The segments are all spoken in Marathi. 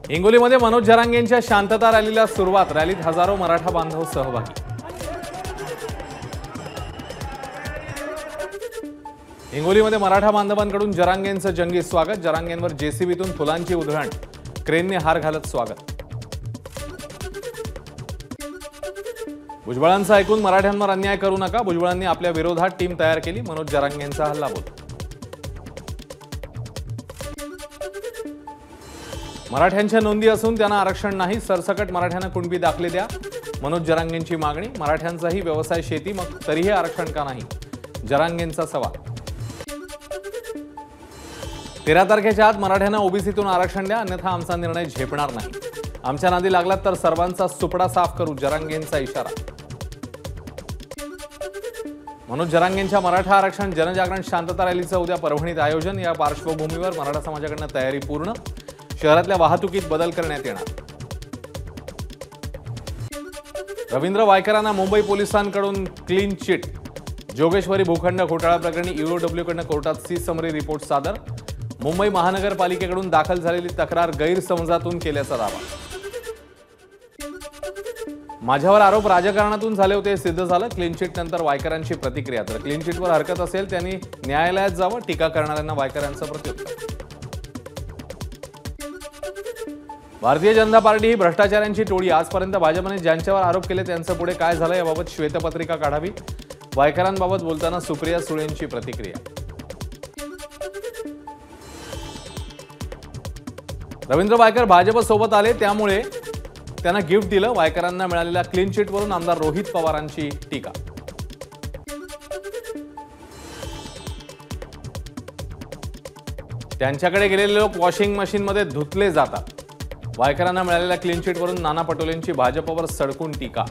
हिंगोलीमध्ये मनोज जरांगेंच्या शांतता रॅलीला सुरुवात। रॅलीत हजारो मराठा बांधव सहभागी। हिंगोलीमध्ये मराठा बांधवांकडून जरांगेंचं जंगी स्वागत। जरांगेंवर जेसीबीतून फुलांची उधळण, क्रेनने हार घालत स्वागत। भुजबळांचं ऐकून मराठ्यांवर अन्याय करू नका। भुजबळांनी आपल्या विरोधात टीम तयार केली। मनोज जरांगेंचा हल्लाबोल। मराठ्यांच्या नोंदी असून त्यांना आरक्षण नाही। सरसकट मराठ्यांना कुणबी दाखले द्या, मनोज जरांगेंची मागणी। मराठ्यांचाही व्यवसाय शेती, मग तरीही आरक्षण का नाही, जरांगेंचा सवाल। 13 तारखेच्या आत मराठ्यांना ओबीसीतून आरक्षण द्या, अन्यथा आमचा निर्णय झेपणार नाही। आमच्या नादी लागलात तर सर्वांचा सुपडा साफ करू, जरांगेंचा इशारा। मनोज जरांगेंच्या मराठा आरक्षण जनजागरण शांतता रॅलीचं उद्या परभणीत आयोजन। या पार्श्वभूमीवर मराठा समाजाकडून तयारी पूर्ण। शहरातल्या वाहतुकीत बदल करण्यात येणार। रवींद्र वायकरांना मुंबई पोलिसांकडून क्लीन चिट। जोगेश्वरी भूखंड घोटाळा प्रकरणी ईओडब्ल्यूकडून कोर्टात सी समरी रिपोर्ट सादर। मुंबई महानगरपालिकेकडून दाखल झालेली तक्रार गैरसमजातून केल्याचा दावा। माझ्यावर आरोप राजकारणातून झाले होते, सिद्ध झालं। क्लीन चिट नंतर वायकरांची प्रतिक्रिया। तर क्लीन चिटवर हरकत असेल त्यांनी न्यायालयात जावं, टीका करणाऱ्यांना वायकरांचं प्रत्युत्तर। भारतीय जनता पार्टी ही भ्रष्टाचारांची टोळी। आजपर्यंत भाजपने ज्यांच्यावर आरोप केले त्यांचं पुढे काय झालं याबाबत श्वेतपत्रिका काढावी। वायकरांबाबत बोलताना सुप्रिया सुळेंची प्रतिक्रिया। रवींद्र वायकर भाजपसोबत आले त्यामुळे त्यांना गिफ्ट दिलं। वायकरांना मिळालेल्या क्लीन चिटवरून आमदार रोहित पवारांची टीका। त्यांच्याकडे गेलेले लोक वॉशिंग मशीनमध्ये धुतले जातात। वायकरांना मिळालेल्या क्लीन चिटवरून नाना पटोलेंची भाजपवर सडकून टीका।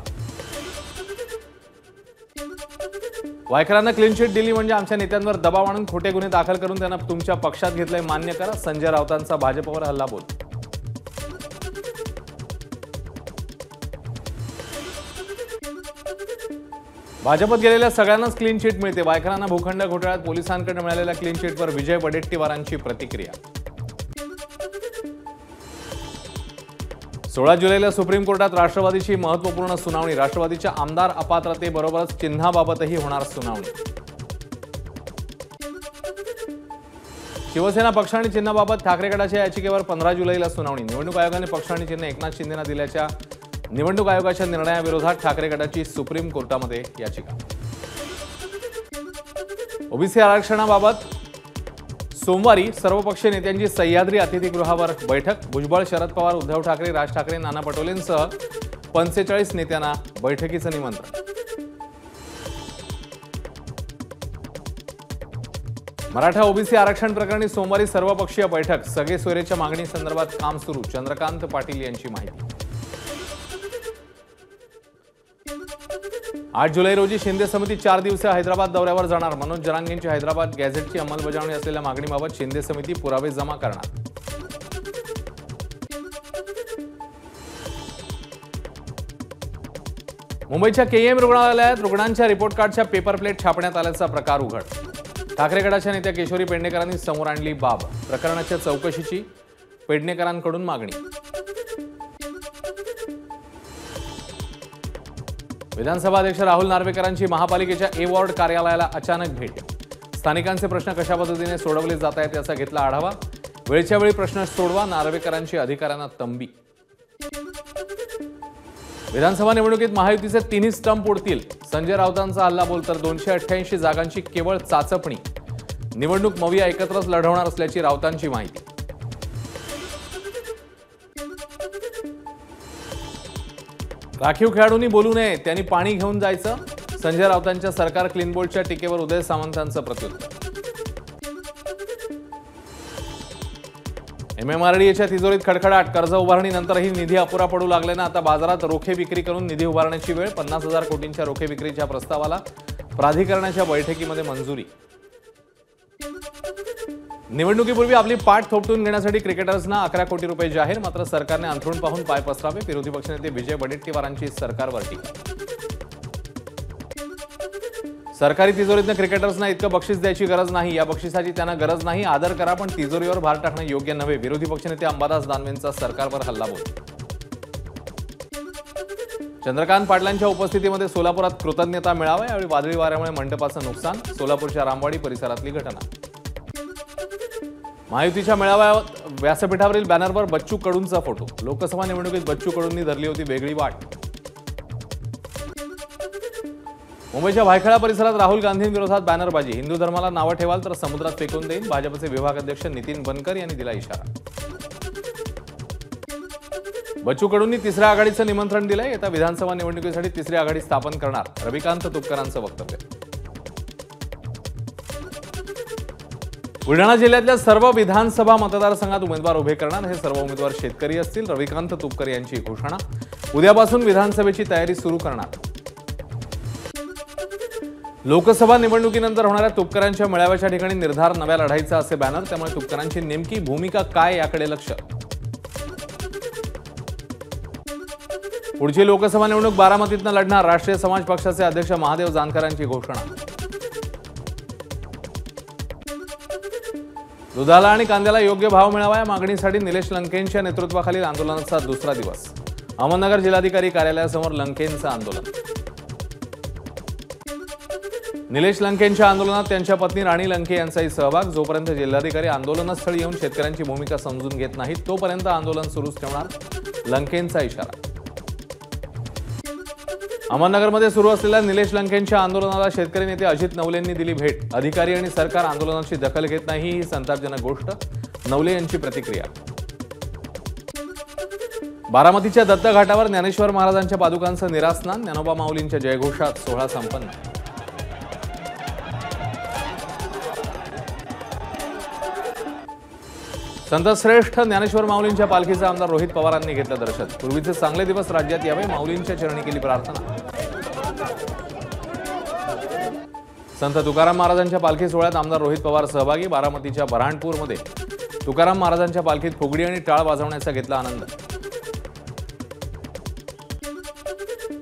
वायकरांना क्लीन चिट दिली म्हणजे आमच्या नेत्यांवर दबाव आणून खोटे गुन्हे दाखल करून त्यांना तुमच्या पक्षात घेतलंय, मान्य करा। संजय राऊतांचा भाजपवर हल्लाबोल। भाजपत गेलेल्या सगळ्यांनाच क्लीन चिट मिळते। वायकरांना भूखंड घोटाळ्यात पोलिसांकडे मिळालेल्या क्लीन चिटवर विजय वडेट्टीवारांची प्रतिक्रिया। 16 जुलैला सुप्रीम कोर्टात राष्ट्रवादीची महत्त्वपूर्ण सुनावणी। राष्ट्रवादीच्या आमदार अपात्रतेबरोबरच चिन्हाबाबतही होणार सुनावणी। शिवसेना पक्ष आणि चिन्हाबाबत ठाकरे गटाच्या याचिकेवर 15 जुलैला सुनावणी। निवडणूक आयोगाने पक्ष आणि चिन्ह एकनाथ शिंदेंना दिल्याच्या निवडणूक आयोगाच्या निर्णयाविरोधात ठाकरे गटाची सुप्रीम कोर्टामध्ये याचिका। ओबीसी आरक्षणाबाबत सोमवारी सर्वपक्षीय नेत्यांची सह्याद्री अतिथीगृहावर बैठक। भुजबळ, शरद पवार, उद्धव ठाकरे, राज ठाकरे, नाना पटोलेंसह 45 नेत्यांना बैठकीचं निमंत्रण। मराठा ओबीसी आरक्षण प्रकरणी सोमवारी सर्वपक्षीय बैठक। सगळे सोयरेच्या मागणी संदर्भात काम सुरू, चंद्रकांत पाटील यांची माहिती। 8 जुलै रोजी शिंदे समिती 4 दिवसीय हैदराबाद दौऱ्यावर जाणार। मनोज जरांगेंची हैदराबाद गॅझेटची अंमलबजावणी असलेल्या मागणीबाबत शिंदे समिती पुरावे जमा करणार। मुंबईच्या केईएम रुग्णालयात रुग्णांच्या रिपोर्ट कार्डच्या पेपर प्लेट छापण्यात आल्याचा प्रकार उघड। ठाकरे गटाच्या नेत्या किशोरी पेडणेकरांनी समोर आणली बाब। प्रकरणाच्या चौकशीची पेडणेकरांकडून मागणी। विधानसभा अध्यक्ष राहुल नार्वेकरांची महापालिकेच्या ए वॉर्ड कार्यालयाला अचानक भेट। स्थानिकांचे प्रश्न कशा पद्धतीने सोडवले जात आहेत याचा घेतला आढावा। वेळच्या वेळी प्रश्न सोडवा, नार्वेकरांची अधिकाऱ्यांना तंबी। विधानसभा निवडणुकीत महायुतीचे 3ही स्टंप उडतील। संजय राऊतांचा हल्लाबोल। तर 288 जागांची केवळ चाचपणी। निवडणूक मविया एकत्रच लढवणार असल्याची राऊतांची माहिती। राखीव खेळाडूंनी बोलू नये, त्यांनी पाणी घेऊन जायचं। संजय राऊतांच्या सरकार क्लीन बोल्डच्या टीकेवर उदय सामंतांचं प्रत्युत्तर। एमएमआरडीएच्या तिजोरीत खडखडाट। कर्ज उभारणीनंतरही निधी अपुरा पडू लागल्यानं आता बाजारात रोखे विक्री करून निधी उभारण्याची वेळ। 50,000 कोटींच्या रोखे विक्रीच्या प्रस्तावाला प्राधिकरणाच्या बैठकीमध्ये मंजुरी। निवडणुकीपूर्वी आपली पाठ थोपटून घेण्यासाठी क्रिकेटर्सना 11 कोटी रुपये जाहीर। मात्र सरकारने अंथरूण पाहून पाय पसरावे। विरोधी पक्षनेते विजय वडेट्टीवारांची सरकारवर टीका। सरकारी तिजोरीतनं क्रिकेटर्सना इतकं बक्षीस द्यायची गरज नाही, या बक्षिसाची त्यांना गरज नाही, आदर करा, पण तिजोरीवर भार टाकणं योग्य नव्हे. विरोधी पक्षनेते अंबादास दानवेंचा सरकारवर हल्लाबोल. चंद्रकांत पाटलांच्या उपस्थितीमध्ये सोलापुरात कृतज्ञता मेळावा. यावेळी वादळी वाऱ्यामुळे मंडपाचं नुकसान. सोलापूरच्या रामवाडी परिसरातली घटना. महायुतीच्या मेळाव्यात व्यासपीठावरील बॅनरवर बच्चू कडूंचा फोटो. लोकसभा निवडणुकीत बच्चू कडूंनी धरली होती वेगळी वाट. मुंबईच्या भायखळा परिसरात राहुल गांधींविरोधात बॅनरबाजी. हिंदू धर्माला नावं ठेवाल तर समुद्रात फेकून देईन, भाजपचे विभाग अध्यक्ष नितीन बनकर यांनी दिला इशारा. बच्चू कडूंनी तिसऱ्या आघाडीचं निमंत्रण दिलंय. येत्या विधानसभा निवडणुकीसाठी तिसरी आघाडी स्थापन करणार, रविकांत तुपकरांचं वक्तव्य. बुलढाणा जिल्ह्यातल्या सर्व विधानसभा मतदारसंघात उमेदवार उभे करणार. हे सर्व उमेदवार शेतकरी असतील. रविकांत तुपकर यांची घोषणा. उद्यापासून विधानसभेची तयारी सुरू करणार. लोकसभा निवडणुकीनंतर होणाऱ्या तुपकरांच्या मेळाव्याच्या ठिकाणी निर्धार नव्या लढाईचा असे बॅनर. त्यामुळे तुपकरांची नेमकी भूमिका काय याकडे लक्ष. पुढची लोकसभा निवडणूक बारामतीतनं लढणार. राष्ट्रीय समाज पक्षाचे अध्यक्ष महादेव जानकरांची घोषणा. दुधाला आणि कांद्याला योग्य भाव मिळावा या मागणीसाठी निलेश लंकेंच्या नेतृत्वाखालील आंदोलनाचा दुसरा दिवस. अहमदनगर जिल्हाधिकारी कार्यालयासमोर लंकेंचं आंदोलन. निलेश लंकेंच्या आंदोलनात त्यांच्या पत्नी राणी लंके यांचाही सहभाग. जोपर्यंत जिल्हाधिकारी आंदोलनस्थळी येऊन शेतकऱ्यांची भूमिका समजून घेत नाहीत तोपर्यंत आंदोलन सुरूच ठेवणार, लंकेंचा इशारा. अहमदनगरमध्ये सुरू असलेल्या निलेश लंकेंच्या आंदोलनाला शेतकरी नेते अजित नवलेंनी दिली भेट. अधिकारी आणि सरकार आंदोलनाची दखल घेत नाही ही संतापजनक गोष्ट, नवले यांची प्रतिक्रिया. बारामतीच्या दत्त घाटावर ज्ञानेश्वर महाराजांच्या पादुकांचं निरास्नान. ज्ञानोबा माऊलींच्या जयघोषात सोहळा संपन्न. संतश्रेष्ठ ज्ञानेश्वर माऊलींच्या पालखीचं आमदार रोहित पवारांनी घेतलं दर्शन. पूर्वीचे चांगले दिवस राज्यात यावे, माऊलींच्या चरणी केली प्रार्थना. संत तुकाराम महाराजांच्या पालखी सोहळ्यात आमदार रोहित पवार सहभागी. बारामतीच्या बऱ्हाणपूरमध्ये तुकाराम महाराजांच्या पालखीत फुगडी आणि टाळ वाजवण्याचा घेतला आनंद.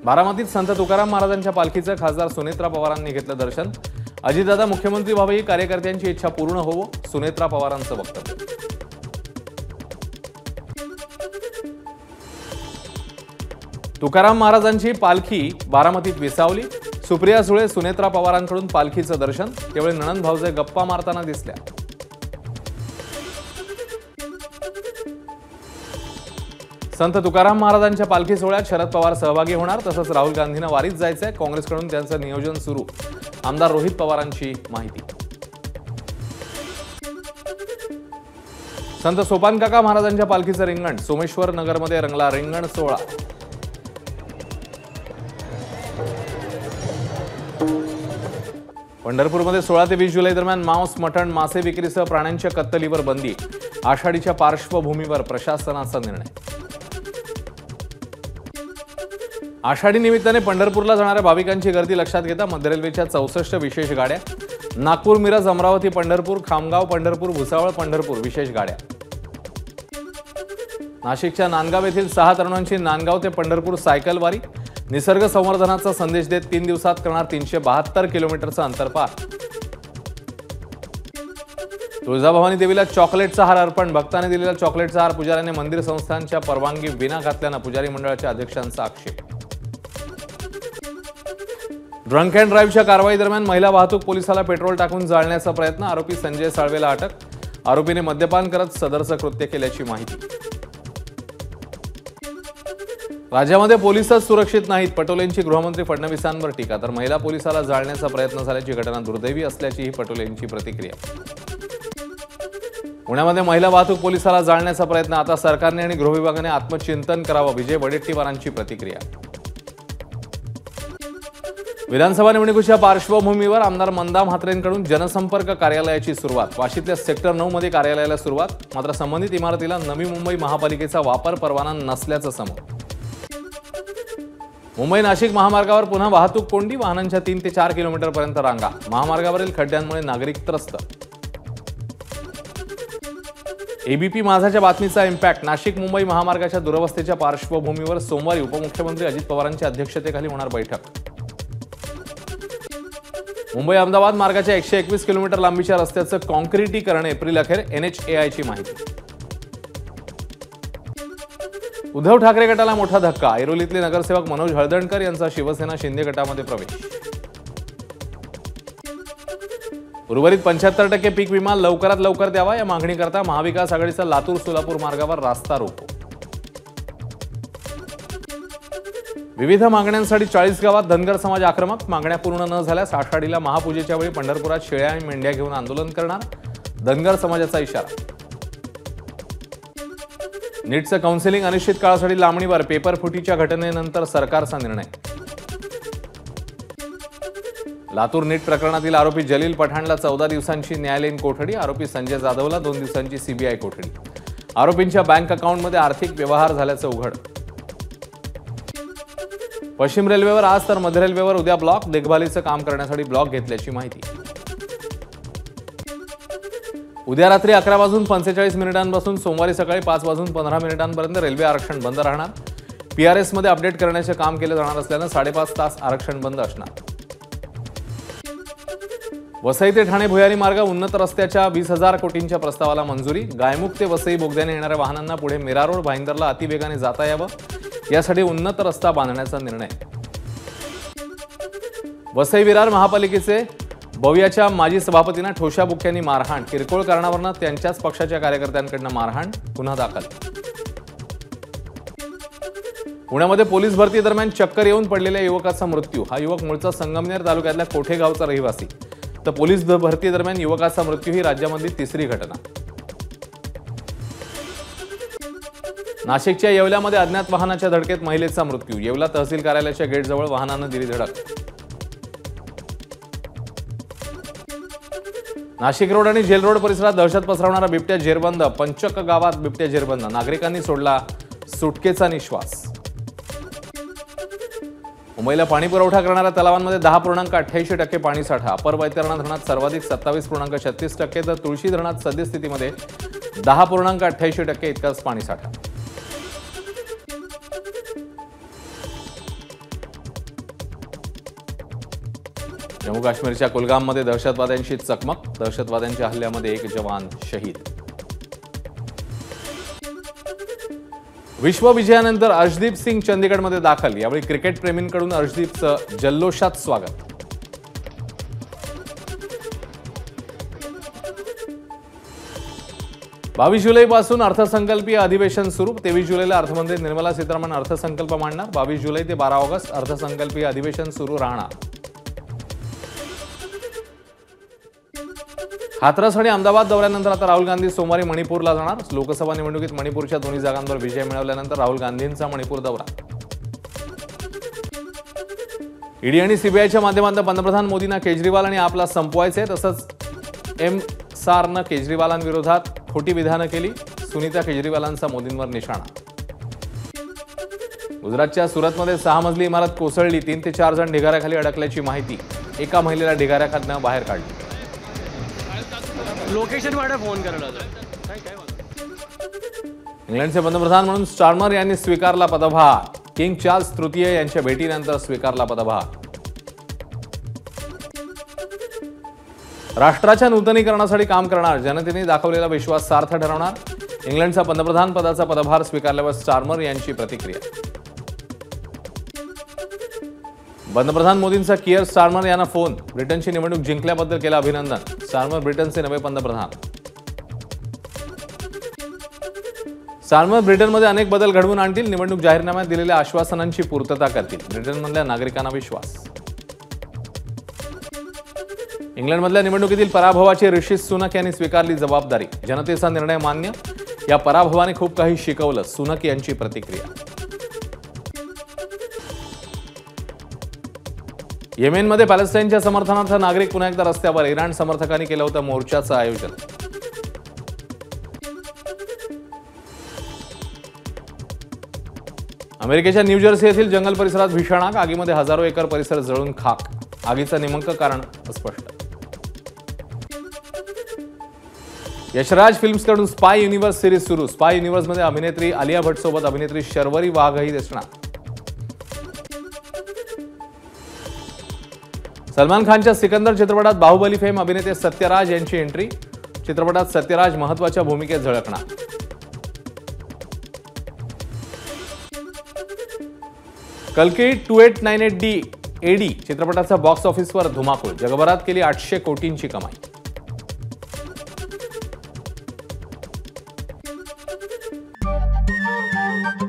बारामतीत संत तुकाराम महाराजांच्या पालखीचं खासदार सुनेत्रा पवारांनी घेतलं दर्शन. अजितदादा मुख्यमंत्री व्हावे ही कार्यकर्त्यांची इच्छा पूर्ण होवो, सुनेत्रा पवारांचं वक्तव्य. तुकाराम महाराजांची पालखी बारामतीत विसावली. सुप्रिया सुळे सुनेत्रा पवारांकडून पालखीचं दर्शन. त्यावेळी नणंद भाऊजे गप्पा मारताना दिसल्या. संत तुकाराम महाराजांच्या पालखी सोहळ्यात शरद पवार सहभागी होणार. तसंच राहुल गांधींना वारीत जायचंय. काँग्रेसकडून त्यांचं नियोजन सुरू, आमदार रोहित पवारांची माहिती. संत सोपानकाका महाराजांच्या पालखीचं रिंगण. सोमेश्वर नगरमध्ये रंगला रिंगण सोहळा. पंढरपूरमध्ये 16 ते 20 जुलै दरम्यान मांस, मटण, मासे विक्रीसह प्राण्यांच्या कत्तलीवर बंदी. आषाढीच्या पार्श्वभूमीवर प्रशासनाचा निर्णय. आषाढी निमित्ताने पंढरपूरला जाणाऱ्या भाविकांची गर्दी लक्षात घेता मध्य रेल्वेच्या 64 विशेष गाड्या. नागपूर, मिरज, अमरावती, पंढरपूर, खामगाव, पंढरपूर, भुसावळ, पंढरपूर विशेष गाड्या. नाशिकच्या नांदगाव येथील 6 तरुणांची नांदगाव ते पंढरपूर सायकल वारी. निसर्ग संवर्धनाचा संदेश देत 3 दिवसात करणार 372 किलोमीटरचं अंतर पार. तुळजाभवानी देवीला चॉकलेटचा हार अर्पण. भक्तांनी दिलेला चॉकलेटचा हार पुजाऱ्याने मंदिर संस्थांच्या परवानगी विना घातल्यानं पुजारी मंडळाच्या अध्यक्षांचा आक्षेप. ड्रंक अँड ड्राईव्हच्या कारवाई दरम्यान महिला वाहतूक पोलिसाला पेट्रोल टाकून जाळण्याचा प्रयत्न. आरोपी संजय साळवेला अटक. आरोपीने मद्यपान करत सदरचं कृत्य केल्याची माहिती. राज्यामध्ये पोलिसच सुरक्षित नाहीत. पटोलेंची गृहमंत्री फडणवीसांवर टीका. तर महिला पोलिसाला जाळण्याचा प्रयत्न झाल्याची घटना दुर्दैवी असल्याचीही पटोलेंची प्रतिक्रिया. पुण्यामध्ये महिला वाहतूक पोलिसाला जाळण्याचा प्रयत्न. आता सरकारने आणि गृह विभागाने आत्मचिंतन करावं. विजय वडेट्टीवारांची प्रतिक्रिया. विधानसभा निवडणुकीच्या पार्श्वभूमीवर आमदार मंदा म्हात्रेंकडून जनसंपर्क कार्यालयाची सुरुवात. वाशीतल्या सेक्टर 9 मध्ये कार्यालयाला सुरुवात. मात्र संबंधित इमारतीला नवी मुंबई महापालिकेचा वापर परवाना नसल्याचं समोर. मुंबई नाशिक महामार्गावर पुन्हा वाहतूक कोंडी. वाहनांच्या 3 ते 4 किलोमीटरपर्यंत रांगा. महामार्गावरील खड्ड्यांमुळे नागरिक त्रस्त. एबीपी माझाच्या बातमीचा इम्पॅक्ट. नाशिक मुंबई महामार्गाच्या दुरवस्थेच्या पार्श्वभूमीवर सोमवारी उपमुख्यमंत्री अजित पवारांच्या अध्यक्षतेखाली होणार बैठक. मुंबई अहमदाबाद मार्गाच्या 121 किलोमीटर लांबीच्या रस्त्याचं कॉन्क्रिटीकरण एप्रिल अखेर, NHAIची माहिती. उद्धव ठाकरे गटाला मोठा धक्का, ऐरोलीतले नगरसेवक मनोज हळदणकर यांचा शिवसेना शिंदे गटामध्ये प्रवेश. उर्वरित 75% पीक विमा लवकरात लवकर द्यावा या मागणीकरता महाविकास आघाडीचा लातूर सोलापूर मार्गावर रास्ता रोको. विविध मागण्यांसाठी 40 गावात धनगर समाज आक्रमक, मागण्या पूर्ण न झाल्यास आषाढीला महापूजेच्या वेळी पंढरपुरात शेळ्या आणि मेंढ्या घेऊन आंदोलन करणार, धनगर समाजाचा इशारा. नीटचं काउन्सिलिंग अनिश्चित काळासाठी लांबणीवर, पेपर फुटीच्या घटनेनंतर सरकारचा निर्णय. लातूर नीट प्रकरणातील आरोपी जलील पठाणला 14 दिवसांची न्यायालयीन कोठडी, आरोपी संजय जाधवला 2 दिवसांची CBI कोठडी. आरोपींच्या बँक अकाउंटमध्ये आर्थिक व्यवहार झाल्याचं उघड. पश्चिम रेल्वेवर आज तर मध्य रेल्वेवर उद्या ब्लॉक, देखभालीचं काम करण्यासाठी ब्लॉक घेतल्याची माहिती. उद्या रात्री 11:45 पासून सोमवारी सकाळी 5:15 पर्यंत रेल्वे आरक्षण बंद राहणार. PRS मध्ये अपडेट करण्याचे काम केले जाणार असल्यानं 5.5 तास आरक्षण बंद असणार. वसई ते ठाणे भुयारी मार्ग उन्नत रस्त्याच्या 20,000 कोटींच्या प्रस्तावाला मंजुरी. गायमुख ते वसई बोगद्याने येणाऱ्या वाहनांना पुढे मीरा रोड भाईंदरला अतिवेगाने जाता यावं यासाठी उन्नत रस्ता बांधण्याचा निर्णय. वसई विरार महापालिकेचे भव्याच्या माजी सभापतींना ठोशा बुक्क्यांनी मारहाण, किरकोळ कारणावरून त्यांच्याच पक्षाच्या कार्यकर्त्यांकडून मारहाण, गुन्हा दाखल. पुण्यामध्ये पोलीस भरती दरम्यान चक्कर येऊन पडलेल्या युवकाचा मृत्यू. हा युवक मूळचा संगमनेर तालुक्यातल्या कोठेगावचा रहिवासी. तर पोलीस भरती दरम्यान युवकाचा मृत्यू ही राज्यामधली तिसरी घटना. नाशिकच्या येवल्यामध्ये अज्ञात वाहनाच्या धडकेत महिलेचा मृत्यू. येवला तहसील कार्यालयाच्या गेटजवळ वाहनानं दिली धडक. नाशिक रोड आणि जेल रोड परिसरात दहशत पसरवणारा बिबट्या जेरबंद. पंचक गावात बिबट्या जेरबंद. नागरिकांनी सोडला सुटकेचा निश्वास. मुंबईला पाणी पुरवठा करणाऱ्या तलावांमध्ये 10.88% पाणीसाठा. अप्पर वैतरणा धरणात सर्वाधिक 27.36%, तर तुळशी धरणात सद्यस्थितीमध्ये 10.88% इतकाच पाणीसाठा. जम्मू काश्मीरच्या कुलगाममध्ये दहशतवाद्यांशी चकमक. दहशतवाद्यांच्या हल्ल्यामध्ये 1 जवान शहीद. विश्वविजयानंतर अर्शदीप सिंग चंदीगडमध्ये दाखल. यावेळी क्रिकेट प्रेमींकडून अर्शदीपचं जल्लोषात स्वागत. बावीस जुलैपासून अर्थसंकल्पीय अधिवेशन सुरू. 23 जुलैला अर्थमंत्री निर्मला सीतारामन अर्थसंकल्प मांडणार. 22 जुलै ते 12 ऑगस्ट अर्थसंकल्पीय अधिवेशन सुरू राहणार. हाथरस आणि अहमदाबाद दौऱ्यानंतर आता राहुल गांधी सोमवारी मणिपूरला जाणार. लोकसभा निवडणुकीत मणिपूरच्या दोन्ही जागांवर विजय मिळवल्यानंतर राहुल गांधींचा मणिपूर दौरा. ईडी आणि CBIच्या माध्यमातून पंतप्रधान मोदींना केजरीवाल आणि आपला संपवायचे. तसंच MSARनं केजरीवालांविरोधात खोटी विधानं केली. सुनीता केजरीवालांचा मोदींवर निशाणा. गुजरातच्या सुरतमध्ये 6 मजली इमारत कोसळली. 3 ते 4 जण ढिगाऱ्याखाली अडकल्याची माहिती. एका महिलेला ढिगाऱ्याखाली बाहेर काढली. लोकेशन वाडा फोन करायला. इंग्लंडचे पंतप्रधान म्हणून स्टार्मर यांनी स्वीकारला पदभार. किंग चार्ल्स तृतीय यांच्या भेटीनंतर स्वीकारला पदभार. राष्ट्राच्या नूतनीकरणासाठी काम करणार. जनतेने दाखवलेला विश्वास सार्थ ठरवणार. इंग्लंडचा पंतप्रधान पदाचा पदभार स्वीकारल्यावर स्टार्मर यांची प्रतिक्रिया. पंतप्रधान मोदींचा कियर स्टार्मर यांना फोन. ब्रिटनची निवडणूक जिंकल्याबद्दल केलं अभिनंदन. स्टार्मर ब्रिटनचे नवे पंतप्रधान. स्टार्मर ब्रिटनमध्ये अनेक बदल घडवून आणतील. निवडणूक जाहीरनाम्यात दिलेल्या आश्वासनांची पूर्तता करतील. ब्रिटनमधल्या नागरिकांना विश्वास. इंग्लंडमधल्या निवडणुकीतील पराभवाची ऋषी सुनक यांनी स्वीकारली जबाबदारी. जनतेचा निर्णय मान्य. या पराभवाने खूप काही शिकवलं. सुनक यांची प्रतिक्रिया. येमेनमध्ये पॅलेस्टाईनच्या समर्थनार्थ नागरिक पुन्हा एकदा रस्त्यावर. इराण समर्थकांनी केलं होतं मोर्चाचं आयोजन. अमेरिकेच्या न्यूजर्सी येथील जंगल परिसरात भीषण आग. आगीमध्ये हजारो एकर परिसर जळून खाक. आगीचं नेमकं कारण अस्पष्ट. यशराज फिल्म्सकडून स्पाय युनिव्हर्स सिरीज सुरू. स्पाय युनिव्हर्समध्ये अभिनेत्री आलिया भट्ट सोबत अभिनेत्री शर्वरी वाघही दिसणार. सलमान खानच्या सिकंदर चित्रपटात बाहुबली फेम अभिनेते सत्यराज यांची एंट्री. चित्रपटात सत्यराज महत्त्वाच्या भूमिकेत झळकणार. कल्की 2898D AD चित्रपटाचा बॉक्स ऑफिसवर धुमाकूळ. जगभरात केली 800 कोटींची कमाई.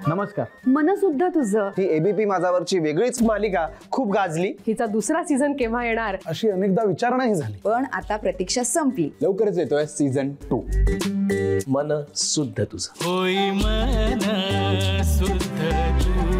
नमस्कार. मन सुद्धा तुझं. ही एबीपी माझावरची वेगळीच मालिका खूप गाजली. हिचा दुसरा सीझन केव्हा येणार अशी अनेकदा विचारणाही झाली. पण आता प्रतीक्षा संपली. लवकरच येतोय सीझन 2. मन सुद्धा तुझं. होई मन सुद्ध तुझं.